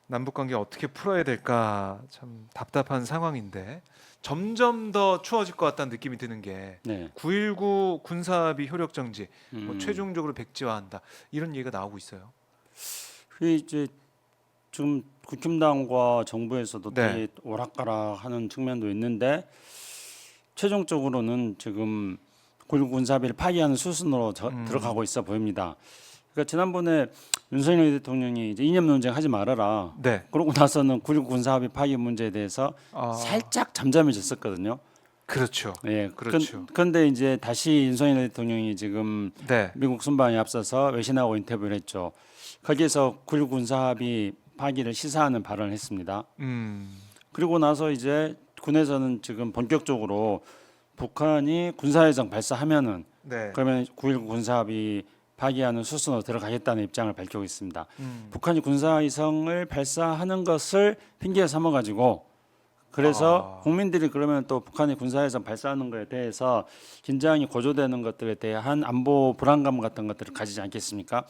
남북 관계 어떻게 풀어야 될까 참 답답한 상황인데 점점 더 추워질 것 같다는 느낌이 드는 게 네. 9.19 군사합의 효력 정지, 뭐 음. 최종적으로 백지화한다 이런 얘기가 나오고 있어요. 그게 이제 지금 국힘당과 정부에서도 네, 되게 오락가락하는 측면도 있는데 최종적으로는 지금 9.19 군사합의를 파기하는 수순으로 들어가고 있어 보입니다. 그러니까 지난번에 윤석열 대통령이 이제 이념 논쟁 하지 말아라. 네, 그러고 나서는 9.19 군사합의 파기 문제에 대해서 아, 살짝 잠잠해졌었거든요. 그렇죠, 예. 그렇죠. 그런데 이제 다시 윤석열 대통령이 지금 네, 미국 순방에 앞서서 외신하고 인터뷰를 했죠. 거기에서 9.19 군사합의 파기를 시사하는 발언을 했습니다. 음, 그리고 나서 이제 군에서는 지금 본격적으로 북한이 군사위성 발사하면은 네, 그러면 9.19 군사합의 파기하는 수순으로 들어가겠다는 입장을 밝히고 있습니다. 북한이 군사위성을 발사하는 것을 핑계 삼아가지고 그래서 아, 국민들이 그러면 또 북한이 군사위성 발사하는 것에 대해서 긴장이 고조되는 것들에 대한 안보 불안감 같은 것들을 가지지 않겠습니까?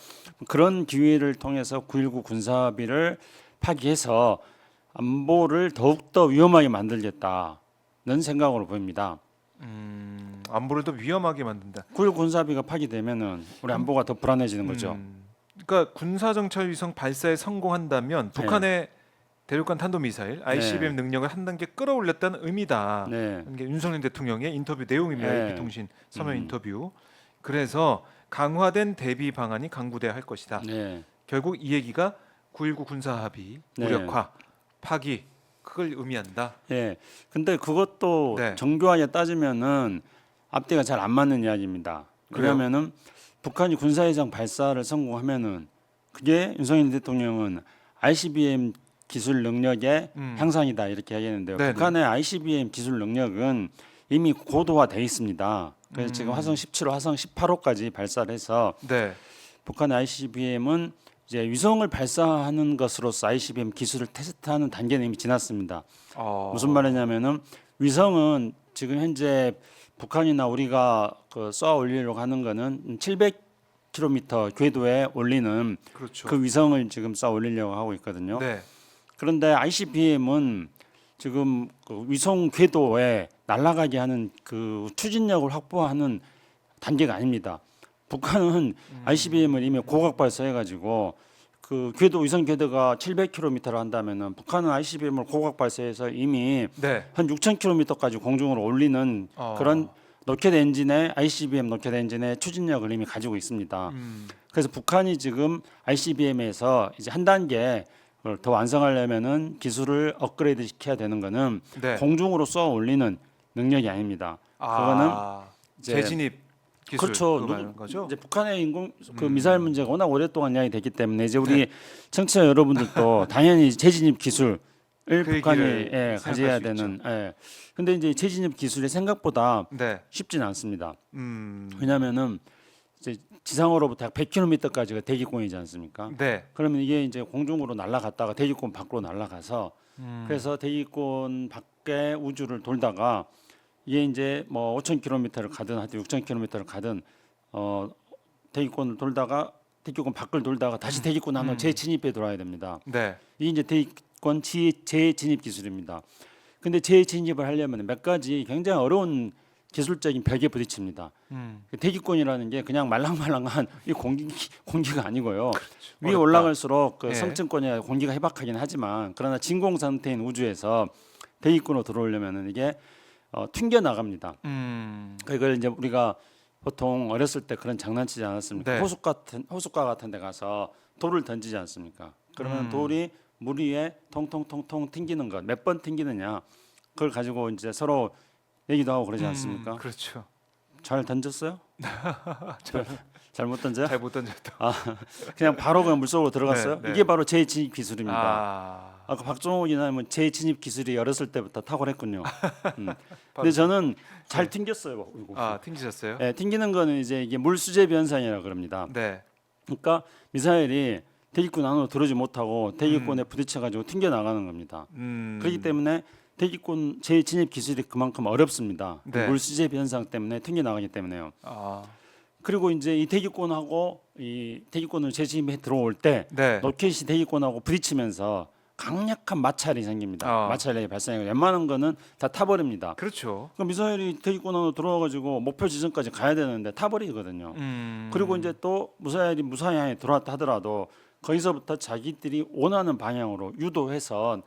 그런 기회를 통해서 9.19 군사합의를 파기해서 안보를 더욱더 위험하게 만들겠다는 생각으로 보입니다. 안보를 더 위험하게 만든다. 9.19 군사합의가 파기되면은 우리 안보가 더 불안해지는 거죠. 그러니까 군사정찰 위성 발사에 성공한다면 북한의 대륙간 탄도미사일 ICBM 능력을 한 단계 끌어올렸다는 의미다. 네. 이게 윤석열 대통령의 인터뷰 내용입니다. 네. AP통신 서면 인터뷰. 그래서 강화된 대비 방안이 강구돼야 할 것이다. 네. 결국 이 얘기가 9.19 군사합의 네. 무력화, 파기 그걸 의미한다. 예. 근데 그것도 네. 정교하게 따지면은 앞뒤가 잘 안 맞는 이야기입니다. 그래요? 왜냐하면은 북한이 군사위성 발사를 성공하면은 그게 윤석열 대통령은 ICBM 기술 능력의 향상이다 이렇게 얘기했는데요. 네네. 북한의 ICBM 기술 능력은 이미 고도화돼 있습니다. 그래서 지금 화성 17호, 화성 18호까지 발사를 해서 네. 북한의 ICBM은 이제 위성을 발사하는 것으로서 ICBM 기술을 테스트하는 단계는 이미 지났습니다. 무슨 말이냐면은 위성은 지금 현재 북한이나 우리가 그 쏘아 올리려고 하는 거는 700km 궤도에 올리는 그렇죠. 그 위성을 지금 쏘아 올리려고 하고 있거든요. 네. 그런데 ICBM은 지금 그 위성 궤도에 날아가게 하는 그 추진력을 확보하는 단계가 아닙니다. 북한은 ICBM을 이미 고각 발사해가지고 그 궤도 위성 궤도가 700km를 한다면은 북한은 ICBM을 고각 발사해서 이미 네. 한 6,000km까지 공중으로 올리는 그런 로켓 엔진의 ICBM 로켓 엔진의 추진력을 이미 가지고 있습니다. 그래서 북한이 지금 ICBM에서 이제 한 단계 더 완성하려면은 기술을 업그레이드 시켜야 되는 거는 네. 공중으로 쏘아 올리는 능력이 아닙니다. 그거는 이제 재진입 기술 그렇죠. 그거 말하는 거죠? 이제 북한의 인공 그 미사일 문제가 워낙 오랫동안 이야기 됐기 때문에 이제 우리 청취자 여러분들도 당연히 재진입 기술을 북한이 얘기를 가져야 생각할 수 되는. 근데 이제 재진입 기술이 생각보다 네. 쉽지는 않습니다. 음. 왜냐하면은 이제 지상으로부터 약 100km까지가 대기권이지 않습니까? 네. 그러면 이게 이제 공중으로 날아갔다가 대기권 밖으로 날아가서 그래서 대기권 밖에 우주를 돌다가 이게 이제 뭐 5,000km를 가든 하여튼 6,000km를 가든 대기권을 돌다가 대기권 밖을 돌다가 다시 대기권 안으로 재진입해 돌아야 됩니다. 네. 이게 이제 대기권 재진입 기술입니다. 근데 재진입을 하려면 몇 가지 굉장히 어려운 기술적인 벽에 부딪힙니다. 대기권이라는 게 그냥 말랑말랑한 이 공기가 아니고요. 위에 어렵다. 올라갈수록 그 예. 성층권이 공기가 해박하긴 하지만 그러나 진공 상태인 우주에서 대기권으로 들어오려면은 이게 튕겨 나갑니다. 그걸 이제 우리가 보통 어렸을 때 그런 장난치지 않았습니까? 네. 호숫가 같은 데 가서 돌을 던지지 않습니까? 그러면 돌이 물 위에 통통통통 튕기는 것 몇 번 튕기느냐 그걸 가지고 이제 얘기도 하고 그러지 않습니까? 그렇죠. 잘 던졌어요? 잘못 던져요? 잘 못 던졌다. 그냥 바로 그냥 물속으로 들어갔어요? 네, 네. 이게 바로 재진입 기술입니다. 아. 아까 박종욱이나 뭐 재진입 기술이 어렸을 때부터 탁월했군요. 근데 저는 잘 튕겼어요. 이거. 튕기셨어요? 예, 튕기는 거는 이제 이게 물 수제 변상이라고 그럽니다. 네. 그러니까 미사일이 대기권 안으로 들어오지 못하고 대기권에 부딪혀 가지고 튕겨 나가는 겁니다. 그렇기 때문에 대기권 재진입 기술이 그만큼 어렵습니다. 네. 물 수제 변상 때문에 튕겨 나가기 때문에요. 그리고 이제 이 대기권하고 이 대기권을 재진입해 들어올 때 네. 로켓이 대기권하고 부딪히면서 강력한 마찰이 생깁니다. 아. 마찰이 발생해요. 웬만한 거는 다 타버립니다. 그렇죠. 그 미사일이 대기권으로 들어와가지고 목표 지점까지 가야 되는데 타버리거든요. 그리고 이제 또 미사일이 무사히 들어왔다 하더라도 거기서부터 자기들이 원하는 방향으로 유도해서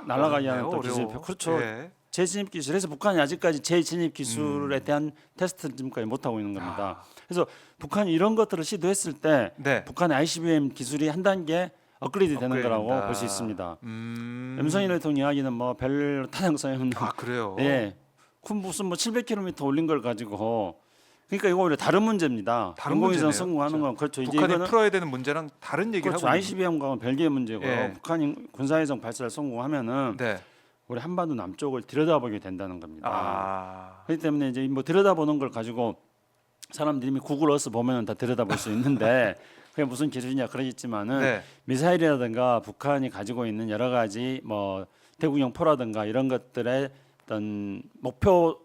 날아가게 하는 또 기술. 그렇죠. 네. 재진입 기술에서 북한이 아직까지 재진입 기술에 대한 테스트를 지금까지 못 하고 있는 겁니다. 그래서 북한이 이런 것들을 시도했을 때 네. 북한의 ICBM 기술이 한 단계 업그레이드 되는 업그레이드 거라고 된다. 볼 수 있습니다. 윤석열 대통령 이야기는 뭐 별 타당성이 없는 아 그래요. 예. 그 무슨 뭐 700km 올린 걸 가지고 그러니까 이거 오히려 다른 문제입니다. 다른 인공위성 문제네요, 성공하는 진짜. 건 그렇죠. 이제 북한이 이거는 풀어야 되는 문제랑 다른 얘기를 그렇죠. 하고 있는 ICBM과는 별개의 문제고요. 예. 북한이 군사위성 발사를 성공하면은 네. 우리 한반도 남쪽을 들여다보게 된다는 겁니다. 아. 그렇기 때문에 이제 뭐 들여다보는 걸 가지고 사람들이 이미 구글 어스 보면은 다 들여다볼 수 있는데 그게 무슨 기술이냐 그러겠지만은 네. 미사일이라든가 북한이 가지고 있는 여러 가지 뭐 대구경 포라든가 이런 것들의 어떤 목표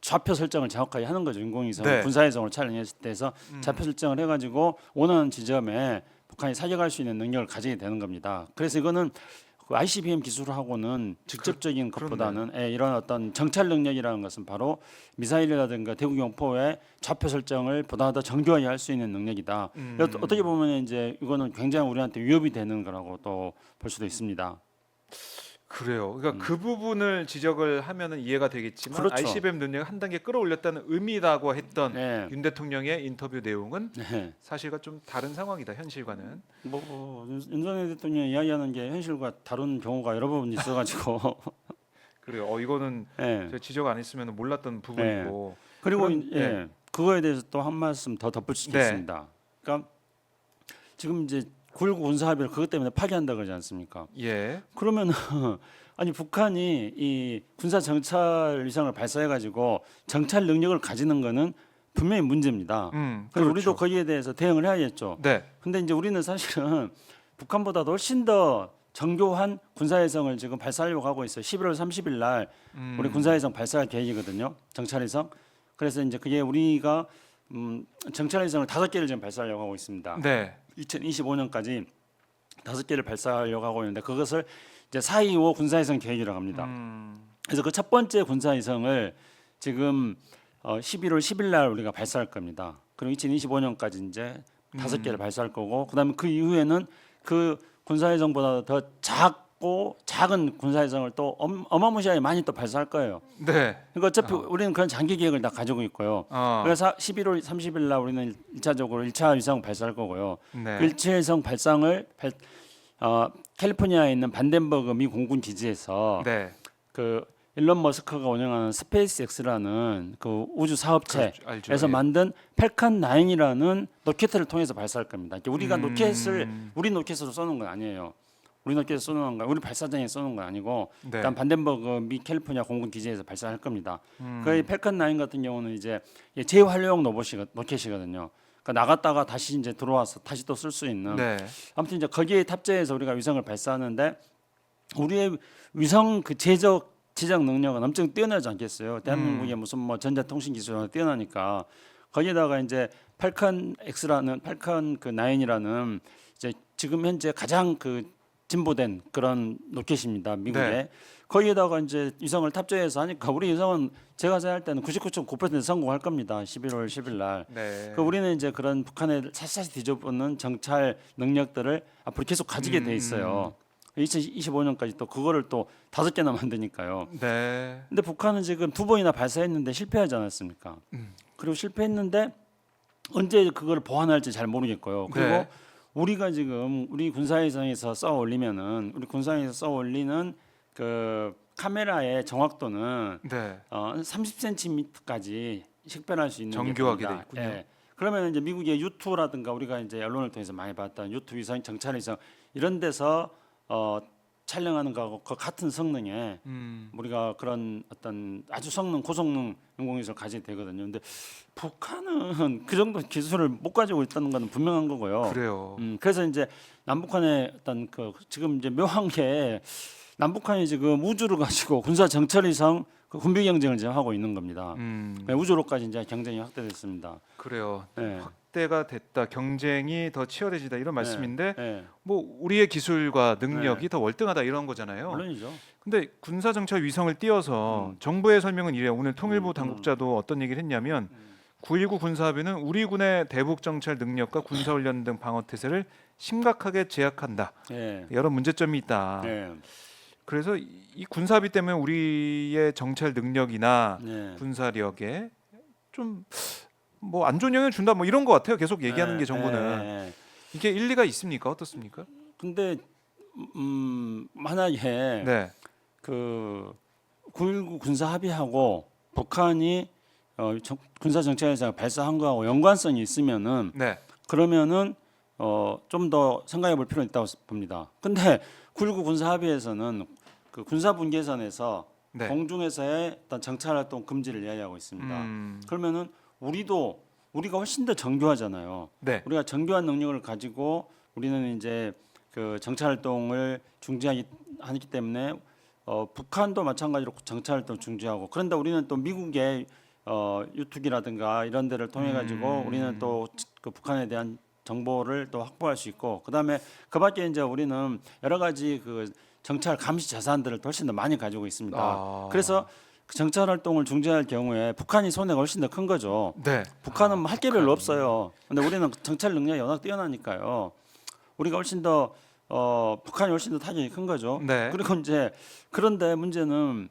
좌표 설정을 정확하게 하는 거죠. 인공위성 네. 군사위성으로 촬영했을 때에서 좌표 설정을 해가지고 원하는 지점에 북한이 사격할 수 있는 능력을 가지게 되는 겁니다. 그래서 이거는 그 ICBM 기술하고는 직접적인 것보다는 이런 어떤 정찰 능력이라는 것은 바로 미사일이라든가 대구경 포의 좌표 설정을 보다 더 정교하게 할 수 있는 능력이다. 어떻게 보면 이제 이거는 굉장히 우리한테 위협이 되는 거라고 또 볼 수도 있습니다. 그래요. 그러니까 그 부분을 지적을 하면은 이해가 되겠지만 그렇죠. ICBM 능력을 한 단계 끌어올렸다는 의미라고 했던 네. 윤 대통령의 인터뷰 내용은 네. 사실과 좀 다른 상황이다. 현실과는. 윤석열 대통령이 이야기하는 게 현실과 다른 경우가 여러 번 있어가지고 그래요. 이거는 네. 제가 지적 안 했으면 몰랐던 부분이고. 그리고 그럼, 네. 그거에 대해서 또 한 말씀 더 덧붙일 수 네. 있습니다. 그러니까 지금 이제 9.19 군사합의를 그것 때문에 파기한다 그러지 않습니까? 예. 그러면 아니 북한이 이 군사 정찰 위성을 발사해가지고 정찰 능력을 가지는 거는 분명히 문제입니다. 그래서 그렇죠. 우리도 거기에 대해서 대응을 해야겠죠. 네. 근데 이제 우리는 사실은 북한보다도 훨씬 더 정교한 군사위성을 지금 발사하려고 하고 있어요. 11월 30일 날 우리 군사위성 발사할 계획이거든요. 정찰위성. 그래서 이제 그게 우리가 정찰위성을 5개를 지금 발사하려고 하고 있습니다. 네. 2025년까지 5개를 발사하려고 하고 있는데 그것을 이제 425 군사위성 계획이라고 합니다. 그래서 그 첫 번째 군사위성을 지금 11월 10일 날 우리가 발사할 겁니다. 그리고 2025년까지 이제 5개를 발사할 거고 그다음에 그 이후에는 그 군사위성보다 더 작은 군사위성을 또 어마무시하게 많이 또 발사할 거예요. 네. 그러니까 어차피 우리는 그런 장기 계획을 다 가지고 있고요. 그래서 11월 30일 날 우리는 1차적으로 1차 위성 발사할 거고요. 네. 1차 위성 발상을 캘리포니아에 있는 반덴버그 미 공군 기지에서 네. 그 일론 머스크가 운영하는 스페이스X라는 그 우주 사업체에서 그렇죠. 알죠. 예. 만든 펠컨 9이라는 로켓을 통해서 발사할 겁니다. 그러니까 우리가 우리 로켓으로 쏘는 건 아니에요. 우리 로켓을 쏘는 건 우리 발사장에 쏘는 건 아니고 네. 일단 반덴버그 미 캘리포니아 공군 기지에서 발사할 겁니다. 그 펠컨 9 같은 경우는 이제 재활용 로켓이거든요. 그러니까 나갔다가 다시 이제 들어와서 다시 또 쓸 수 있는. 네. 아무튼 이제 거기에 탑재해서 우리가 위성을 발사하는데 우리의 위성 그 제작 능력은 엄청 뛰어나지 않겠어요. 대한민국의 무슨 뭐 전자통신 기술이 뛰어나니까 거기에다가 이제 펠컨 X라는 펠컨 그 9이라는 이제 지금 현재 가장 그 진보된 그런 로켓입니다. 미국에. 네. 거기에다가 이제 위성을 탑재해서 하니까 우리 위성은 제가 생각할 때는 99.9% 성공할 겁니다. 11월 10일 날. 네. 그 우리는 이제 그런 북한의 사실 뒤집는 정찰 능력들을 앞으로 계속 가지게 돼 있어요. 2025년까지 또 그거를 또 5개나 만드니까요. 네. 근데 북한은 지금 2번이나 발사했는데 실패하지 않았습니까? 그리고 실패했는데 언제 그걸 보완할지 잘 모르겠고요. 그리고 네. 우리가 지금 우리 군사위성에서 써 올리면은 우리 군사위성에서 써 올리는 그 카메라의 정확도는 네. 30cm까지 식별할 수 있는 정교하게 게 돼 됩니다. 있군요. 예. 그러면 이제 미국의 U2라든가 우리가 이제 언론을 통해서 많이 봤던 U2 위성, 정찰 위성 이런 데서 촬영하는 거하고 그 같은 성능에 우리가 그런 어떤 아주 고성능 인공위성을 가지게 되거든요. 근데 북한은 그 정도 기술을 못 가지고 있다는 건 분명한 거고요. 그래요. 그래서 이제 남북한의 어떤 그 지금 이제 묘한 게 남북한이 지금 우주를 가지고 군사 정찰위성 그 군비 경쟁을 지금 하고 있는 겁니다. 우주로까지 이제 경쟁이 확대됐습니다. 그래요. 네. 시대가 됐다, 경쟁이 더 치열해지다 이런 말씀인데 네. 뭐 우리의 기술과 능력이 더 월등하다 이런 거잖아요. 물론이죠. 근데 군사 정찰 위성을 띄워서 정부의 설명은 이래요. 오늘 통일부 당국자도 어떤 얘기를 했냐면 9.19 군사합의는 우리 군의 대북 정찰 능력과 군사 훈련 등 방어 태세를 심각하게 제약한다. 네. 여러 문제점이 있다. 네. 그래서 이 군사합의 때문에 우리의 정찰 능력이나 네. 군사력에 좀 뭐 안 좋은 영향을 준다 뭐 이런 것 같아요. 계속 얘기하는 네. 게 정부는 네. 이게 일리가 있습니까? 어떻습니까? 근데 만약에 네, 그 9.19 군사 합의하고 북한이 군사 정찰위성 발사한 거하고 연관성이 있으면은 네, 그러면은 좀 더 생각해 볼 필요는 있다고 봅니다. 근데 9.19 군사 합의에서는 그 군사 분계선에서 네. 공중에서의 어떤 정찰 활동 금지를 이야기하고 있습니다. 음, 그러면은 우리가 훨씬 더 정교하잖아요. 네, 우리가 정교한 능력을 가지고 우리는 이제 그 정찰 활동을 하기 때문에 북한도 마찬가지로 정찰 활동 중지하고 그런데 우리는 또 미국의 유투기라든가 이런 데를 통해 가지고 우리는 또 그 북한에 대한 정보를 또 확보할 수 있고 그다음에 그밖에 이제 우리는 여러 가지 그 정찰 감시 자산들을 훨씬 더 많이 가지고 있습니다. 아. 그래서 그 정찰 활동을 중지할 경우에 북한이 손해가 훨씬 더 큰 거죠. 네. 북한은 할 게 별로 북한이. 없어요. 근데 우리는 정찰 능력이 워낙 뛰어나니까요. 우리가 훨씬 더 북한이 훨씬 더 타격이 큰 거죠. 네. 그리고 이제 그런데 문제는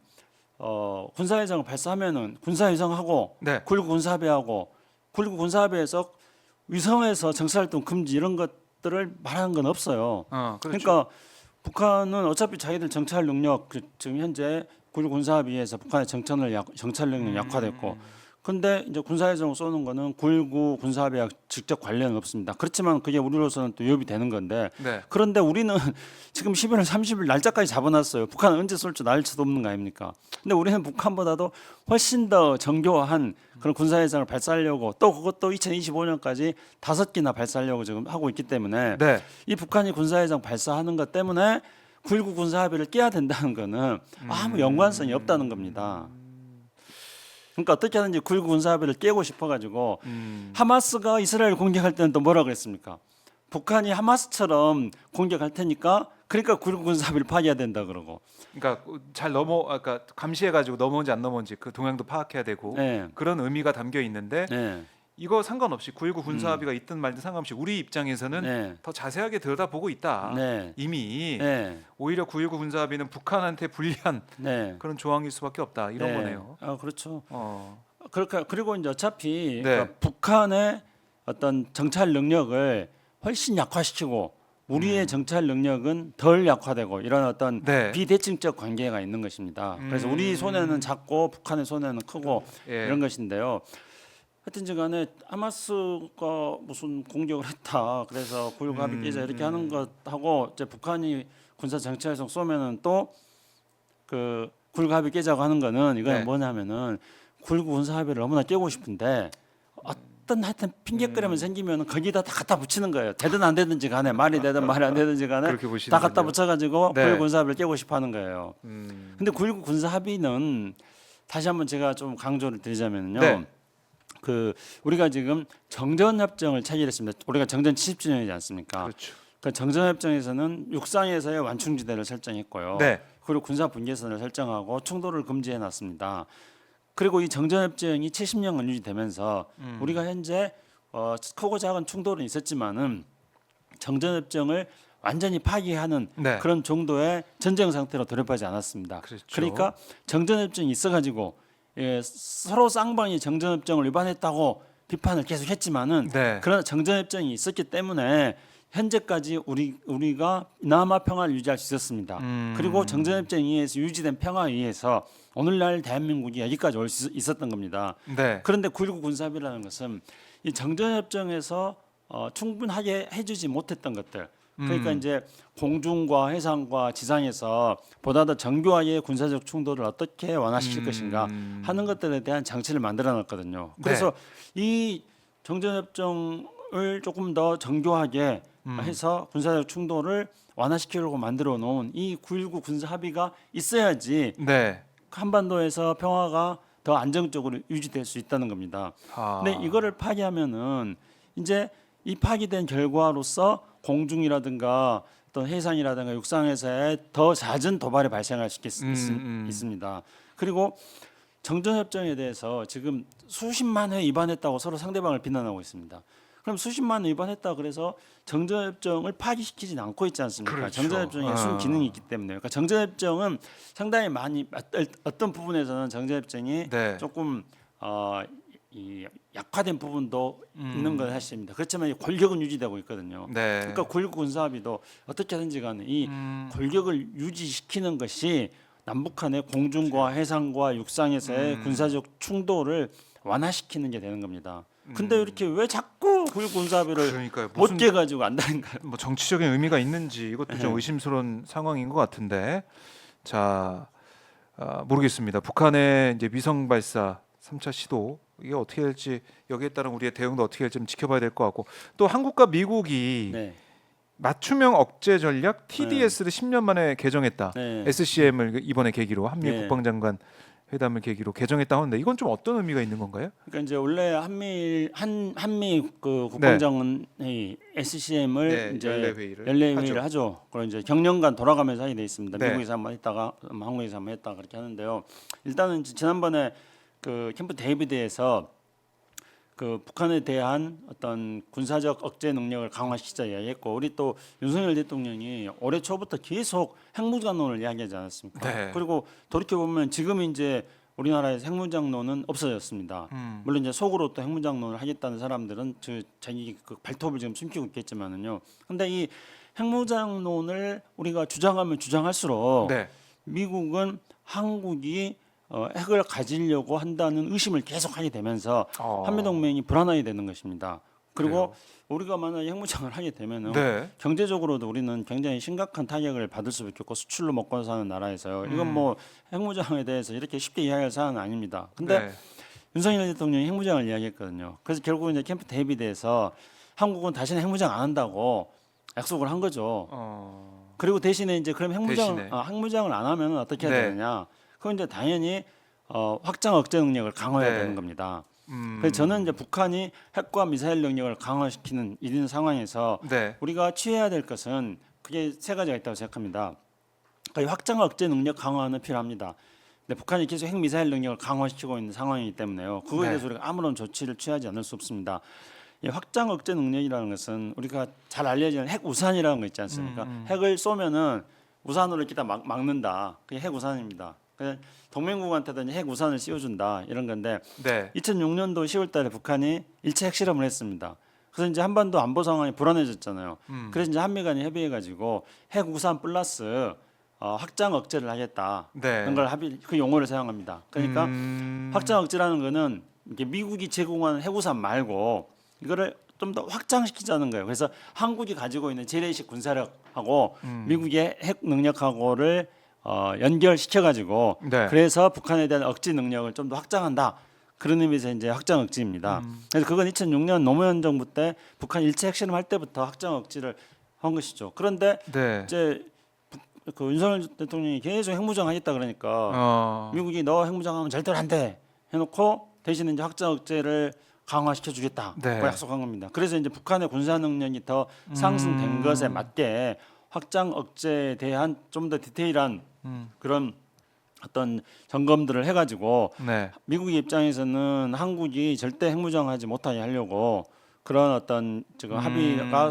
군사위성을 발사하면은 군사위성하고 네. 9.19 군사합의하고 9.19 군사합의에서 위성에서 정찰활동 금지 이런 것들을 말하는 건 없어요. 그렇죠. 그러니까 북한은 어차피 자기들 정찰 능력 지금 현재 9.19 군사합의에서 북한의 정찰 능력 약화됐고 근데 이제 군사위성 쏘는 거는 9.19 군사합의와 직접 관련은 없습니다. 그렇지만 그게 우리로서는 또 위협이 되는 건데 네. 그런데 우리는 지금 11월 30일 날짜까지 잡아놨어요. 북한은 언제 쏠 줄 알 수도 없는 거 아닙니까? 근데 우리는 북한보다도 훨씬 더 정교한 그런 군사위성을 발사하려고 또 그것도 2025년까지 5기나 발사하려고 지금 하고 있기 때문에 네. 이 북한이 군사위성 발사하는 것 때문에 9.19 군사합의를 깨야 된다는 거는 아무 연관성이 없다는 겁니다. 그러니까 어떻게 하든지 9.19 군사합의를 깨고 싶어가지고 하마스가 이스라엘 공격할 때는 또 뭐라 그랬습니까? 북한이 하마스처럼 공격할 테니까 그러니까 9.19 군사합의를 파기해야 된다 그러고. 그러니까 아까 감시해가지고 넘어온지 안 넘어온지 그 동향도 파악해야 되고 네. 그런 의미가 담겨 있는데 네. 이거 상관없이 9.19 군사합의가 있든 말든 상관없이 우리 입장에서는 네. 더 자세하게 들여다보고 있다. 네. 이미 네. 오히려 9.19 군사합의는 북한한테 불리한 네. 그런 조항일 수밖에 없다. 이런 네. 거네요. 그렇죠. 어. 그리고 이제 어차피 네. 그러니까 북한의 어떤 정찰 능력을 훨씬 약화시키고 우리의 정찰 능력은 덜 약화되고 이런 어떤 네. 비대칭적 관계가 있는 것입니다. 그래서 우리 손해는 작고 북한의 손해는 크고 예. 이런 것인데요. 하여튼간에 하마스가 무슨 공격을 했다. 그래서 9.19 합의 깨자 이렇게 하는 것하고 이제 북한이 군사 정찰성 쏘면은 또 그 9.19 합의 깨자고 하는 거는 이거는 네. 뭐냐면은 9.19 군사 합의를 너무나 깨고 싶은데 어떤 하여튼 핑계거리만 생기면 거기다 다 갖다 붙이는 거예요. 되든 안 되든지 간에 말이 되든 말이 안 되든지 간에 그렇게 보시는 다 갖다 거죠. 붙여가지고 네. 9.19 군사 합의를 깨고 싶어하는 거예요. 근데 9.19 군사 합의는 다시 한번 제가 좀 강조를 드리자면요. 네. 그 우리가 지금 정전협정을 체결했습니다. 우리가 정전 70주년이지 않습니까? 그렇죠. 그 정전협정에서는 육상에서의 완충지대를 설정했고요. 네. 그리고 군사 분계선을 설정하고 충돌을 금지해 놨습니다. 그리고 이 정전협정이 70년간 유지되면서 우리가 현재 크고 작은 충돌은 있었지만은 정전협정을 완전히 파기하는 네. 그런 정도의 전쟁 상태로 돌입하지 않았습니다. 그렇죠. 그러니까 정전협정이 있어가지고 서로 쌍방이 정전협정을 위반했다고 비판을 계속했지만은 네. 그러나 정전협정이 있었기 때문에 현재까지 우리가 남아 평화를 유지할 수 있었습니다. 그리고 정전협정에 의해서 유지된 평화에 의해서 오늘날 대한민국이 여기까지 올 수 있었던 겁니다. 네. 그런데 9.19 군사합의라는 것은 이 정전협정에서 충분하게 해주지 못했던 것들. 그러니까 이제 공중과 해상과 지상에서 보다 더 정교하게 군사적 충돌을 어떻게 완화시킬 것인가 하는 것들에 대한 장치를 만들어놨거든요. 그래서 이 정전협정을 조금 더 정교하게 해서 군사적 충돌을 완화시키려고 만들어 놓은 이 9.19 군사 합의가 있어야지 네. 한반도에서 평화가 더 안정적으로 유지될 수 있다는 겁니다. 아. 근데 이거를 파기하면은 이제 이 파기된 결과로서 공중이라든가 어떤 해상이라든가 육상에서의 더 잦은 도발이 발생할 수 있습니다. 그리고 정전협정에 대해서 지금 수십만 회 위반했다고 서로 상대방을 비난하고 있습니다. 그럼 수십만 회 위반했다 그래서 정전협정을 파기시키지는 않고 있지 않습니까? 그렇죠. 정전협정에 순 기능이 있기 때문에. 그러니까 정전협정은 상당히 많이 어떤 부분에서는 정전협정이 네. 조금 이 약화된 부분도 있는 건 사실입니다. 그렇지만 이 골격은 유지되고 있거든요. 네. 그러니까 9.19 군사합의도 어떻게든지 간에 이 골격을 유지시키는 것이 남북한의 공중과 해상과 육상에서의 군사적 충돌을 완화시키는 게 되는 겁니다. 근데 이렇게 왜 자꾸 9.19 군사합의를 그러니까요. 못 깨가지고 안다는가요? 뭐 정치적인 의미가 있는지 이것도 좀 네. 의심스러운 상황인 것 같은데. 자, 모르겠습니다. 북한의 이제 위성 발사 3차 시도 이게 어떻게 될지 여기에 따른 우리의 대응도 어떻게 될지 좀 지켜봐야 될 것 같고 또 한국과 미국이 네. 맞춤형 억제 전략 TDS를 10년 만에 개정했다. 네. SCM을 이번에 계기로 한미 네. 국방장관 회담을 계기로 개정했다 하는데 이건 좀 어떤 의미가 있는 건가요? 그러니까 이제 원래 한미 그 국방장관이 SCM을 네, 이제 연례 회의를 하죠. 그리고 이제 경년간 돌아가면서 하게 돼 있습니다. 네. 미국에서 한번 했다가 한국에서 한번 했다 그렇게 하는데요. 일단은 지난번에 그 캠프 데이비드에서 그 북한에 대한 어떤 군사적 억제 능력을 강화시키자 이야기했고 우리 또 윤석열 대통령이 올해 초부터 계속 핵무장론을 이야기하지 않았습니까? 네. 그리고 돌이켜 보면 지금 이제 우리나라에서 핵무장론은 없어졌습니다. 물론 이제 속으로 또 핵무장론을 하겠다는 사람들은 자기 그 발톱을 지금 숨기고 있겠지만은요. 근데 이 핵무장론을 우리가 주장하면 주장할수록 네. 미국은 한국이 핵을 가지려고 한다는 의심을 계속 하게 되면서 한미동맹이 불안하게 되는 것입니다. 그리고 우리가 만약에 핵무장을 하게 되면은 네. 경제적으로도 우리는 굉장히 심각한 타격을 받을 수밖에 없고 수출로 먹고 사는 나라에서요. 이건 뭐 핵무장에 대해서 이렇게 쉽게 이야기할 사안은 아닙니다. 근데 네. 윤석열 대통령이 핵무장을 이야기했거든요. 그래서 결국 이제 캠프 데이비드에서 한국은 다시는 핵무장 안 한다고 약속을 한 거죠. 그리고 대신에 이제 그럼 핵무장을 안 하면 어떻게 해야 네. 되느냐? 그건 이제 당연히 확장 억제 능력을 강화해야 네. 되는 겁니다. 그래서 저는 이제 북한이 핵과 미사일 능력을 강화시키는 이런 상황에서 네. 우리가 취해야 될 것은 그게 세 가지가 있다고 생각합니다. 그러니까 이 확장 억제 능력 강화는 필요합니다. 근데 북한이 계속 핵 미사일 능력을 강화시키고 있는 상황이기 때문에요. 그거에 네. 대해서 우리가 아무런 조치를 취하지 않을 수 없습니다. 이 확장 억제 능력이라는 것은 우리가 잘 알려지는 핵 우산이라는 거 있지 않습니까? 핵을 쏘면은 우산으로 이렇게 다 막는다. 그게 핵 우산입니다. 그냥 동맹국한테도 이제 핵 우산을 씌워준다 이런 건데 네. 2006년도 10월달에 북한이 일체 핵실험을 했습니다. 그래서 이제 한반도 안보 상황이 불안해졌잖아요. 그래서 이제 한미간이 협의해가지고 핵 우산 플러스 확장 억제를 하겠다. 네. 그런 걸 그 용어를 사용합니다. 그러니까 확장 억제라는 거는 이게 미국이 제공하는 핵 우산 말고 이거를 좀 더 확장시키자는 거예요. 그래서 한국이 가지고 있는 재래식 군사력하고 미국의 핵 능력하고를 연결시켜가지고 네. 그래서 북한에 대한 억지 능력을 좀 더 확장한다. 그런 의미에서 이제 확장 억지입니다. 그래서 그건 2006년 노무현 정부 때 북한 일체 핵실험 할 때부터 확장 억지를 한 것이죠. 그런데 네. 이제 그 윤석열 대통령이 계속 핵무장 하겠다 그러니까 미국이 너 핵무장하면 절대로 안 돼 해놓고 대신에 이제 확장 억제를 강화시켜 주겠다. 네. 약속한 겁니다. 그래서 이제 북한의 군사 능력이 더 상승된 것에 맞게 확장 억제에 대한 좀 더 디테일한 그런 어떤 점검들을 해가지고 네. 미국의 입장에서는 한국이 절대 핵무장하지 못하게 하려고 그런 어떤 지금 합의가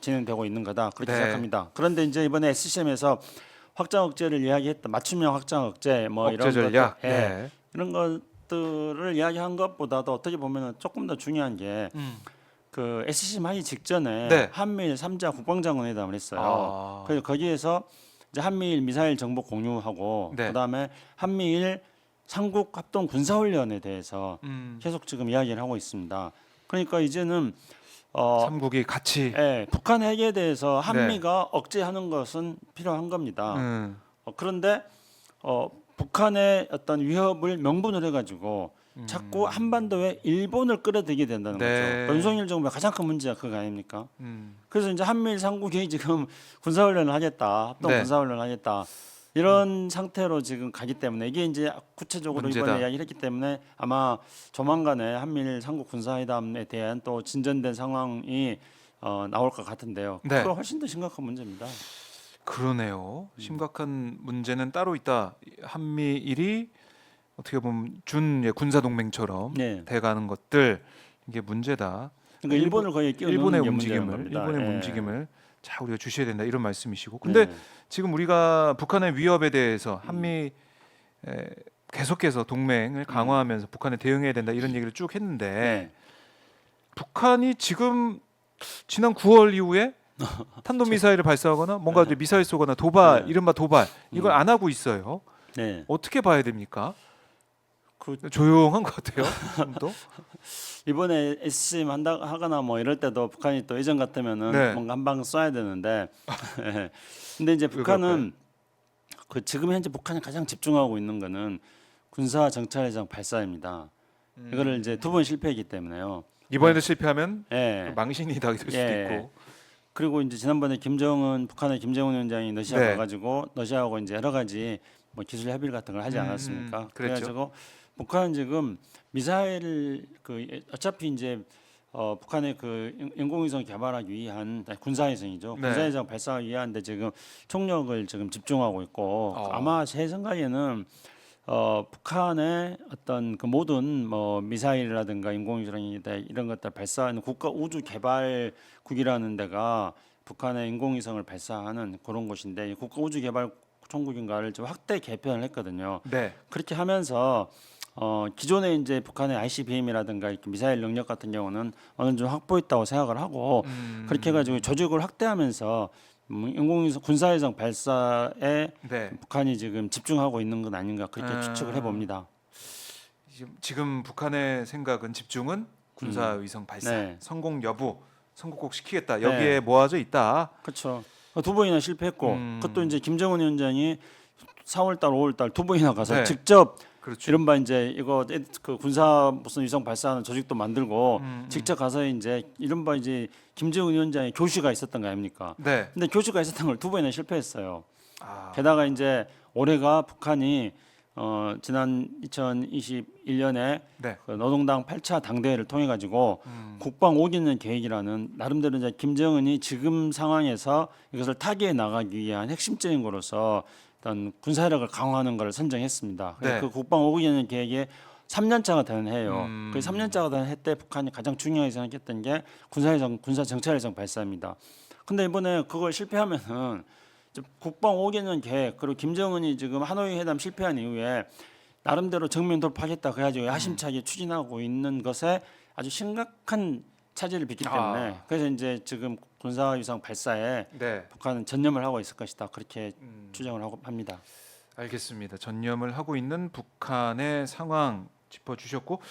진행되고 있는 거다 그렇게 네. 생각합니다. 그런데 이제 이번에 SCM에서 확장 억제를 이야기했다. 맞춤형 확장 억제 뭐 억제 이런 전략. 것들, 네. 이런 것들을 이야기한 것보다도 어떻게 보면은 조금 더 중요한 게 그 SCM 하기 직전에 네. 한미일 3자 국방장관 회담을 했어요. 그래서 거기에서 이제 한미일 미사일 정보 공유하고 네. 그다음에 한미일 삼국 합동 군사훈련에 대해서 계속 지금 이야기를 하고 있습니다. 그러니까 이제는 삼국이 같이. 북한 핵에 대해서 한미가 억제하는 것은 필요한 겁니다. 그런데 북한의 어떤 위협을 명분을 해가지고 자꾸 한반도에 일본을 끌어들이게 된다는 네. 거죠. 그러니까 윤석열 정부의 가장 큰 문제가 그거 아닙니까? 그래서 이제 한미일 삼국이 지금 군사훈련을 하겠다, 합동 네. 군사훈련을 하겠다. 이런 상태로 지금 가기 때문에 이게 이제 구체적으로 문제다. 이번에 이야기를 했기 때문에 아마 조만간에 한미일 삼국 군사회담에 대한 또 진전된 상황이 나올 것 같은데요. 네. 그거 훨씬 더 심각한 문제입니다. 그러네요. 심각한 문제는 따로 있다. 한미일이 어떻게 보면 준 군사 동맹처럼 네. 돼가는 것들 이게 문제다. 그러니까 일본을 거의 끼워넣는 일본의 게 문제인 움직임을 겁니다. 일본의 예. 움직임을 자 우리가 주셔야 된다 이런 말씀이시고. 근데 네. 지금 우리가 북한의 위협에 대해서 한미 계속해서 동맹을 강화하면서 북한에 대응해야 된다 이런 얘기를 쭉 했는데 네. 북한이 지금 지난 9월 이후에 탄도 미사일을 발사하거나 뭔가 이제 미사일 쏘거나 도발 네. 이른바 도발 이걸 안 하고 있어요. 네. 어떻게 봐야 됩니까? 그 조용한 것 같아요. 좀 더. 이번에 SCM 하거나 뭐 이럴 때도 북한이 또 예전 같으면은 네. 뭔가 한 방 쏴야 되는데 예. 근데 이제 왜 북한은 그 지금 현재 북한이 가장 집중하고 있는 거는 군사 정찰해상 발사입니다. 이거를 이제 2번 실패했기 때문에요. 이번에도 실패하면 예. 망신이 당할 수도 예. 있고. 그리고 이제 지난번에 북한의 김정은 위원장이 러시아 네. 가가지고 러시아하고 이제 여러 가지 뭐 기술 협의 같은 걸 하지 않았습니까? 그랬죠. 그래가지고 북한은 지금 미사일 어차피 이제 북한의 인공위성 개발하기 위한 군사위성이죠. 네. 군사위성 발사하기 위한데 지금 총력을 지금 집중하고 있고 아마 제 생각에는 북한의 어떤 그 모든 뭐 미사일이라든가 인공위성이다 이런 것들 발사하는 국가 우주 개발국이라는 데가 북한의 인공위성을 발사하는 그런 곳인데 이 국가 우주 개발 총국인가를 좀 확대 개편을 했거든요. 네. 그렇게 하면서 기존에 이제 북한의 ICBM이라든가 이렇게 미사일 능력 같은 경우는 어느 정도 확보했다고 생각을 하고 그렇게 해가지고 조직을 확대하면서 인공위성 군사위성 발사에 네. 북한이 지금 집중하고 있는 건 아닌가 그렇게 추측을 해봅니다. 지금 북한의 생각은 집중은 군사 위성 발사 네. 성공 여부 선거 꼭 시키겠다. 네. 여기에 모아져 있다. 그렇죠. 2번이나 실패했고 그것도 이제 김정은 위원장이 4월달, 5월달 2번이나 가서 네. 직접 그렇죠. 이른바 이제 이거 그 군사 무슨 위성 발사하는 조직도 만들고 직접 가서 이제 이른바 이제 김정은 위원장의 교시가 있었던 거 아닙니까? 네. 근데 교시가 있었던 걸 2번이나 실패했어요. 아, 게다가 이제 올해가 북한이 지난 2021년에 네. 그 노동당 8차 당대회를 통해 가지고 국방 5개년 계획이라는 나름대로 이제 김정은이 지금 상황에서 이것을 타개해 나가기 위한 핵심적인 거로서 어떤 군사력을 강화하는 것을 선정했습니다. 그래서 네. 그 국방 5개년 계획에 3년차가 되는 해예요. 그 3년차가 되는 해 때 북한이 가장 중요하게 생각했던 게 군사 정찰위성 발사입니다. 근데 이번에 그걸 실패하면은 국방 5개년 계획 그리고 김정은이 지금 하노이 회담 실패한 이후에 나름대로 정면 돌파하겠다 그래가지고 야심차게 추진하고 있는 것에 아주 심각한 차질을 빚기 때문에 그래서 이제 지금 군사위성 발사에 네. 북한은 전념을 하고 있을 것이다 그렇게 추정을 하고 합니다. 알겠습니다. 전념을 하고 있는 북한의 상황 짚어주셨고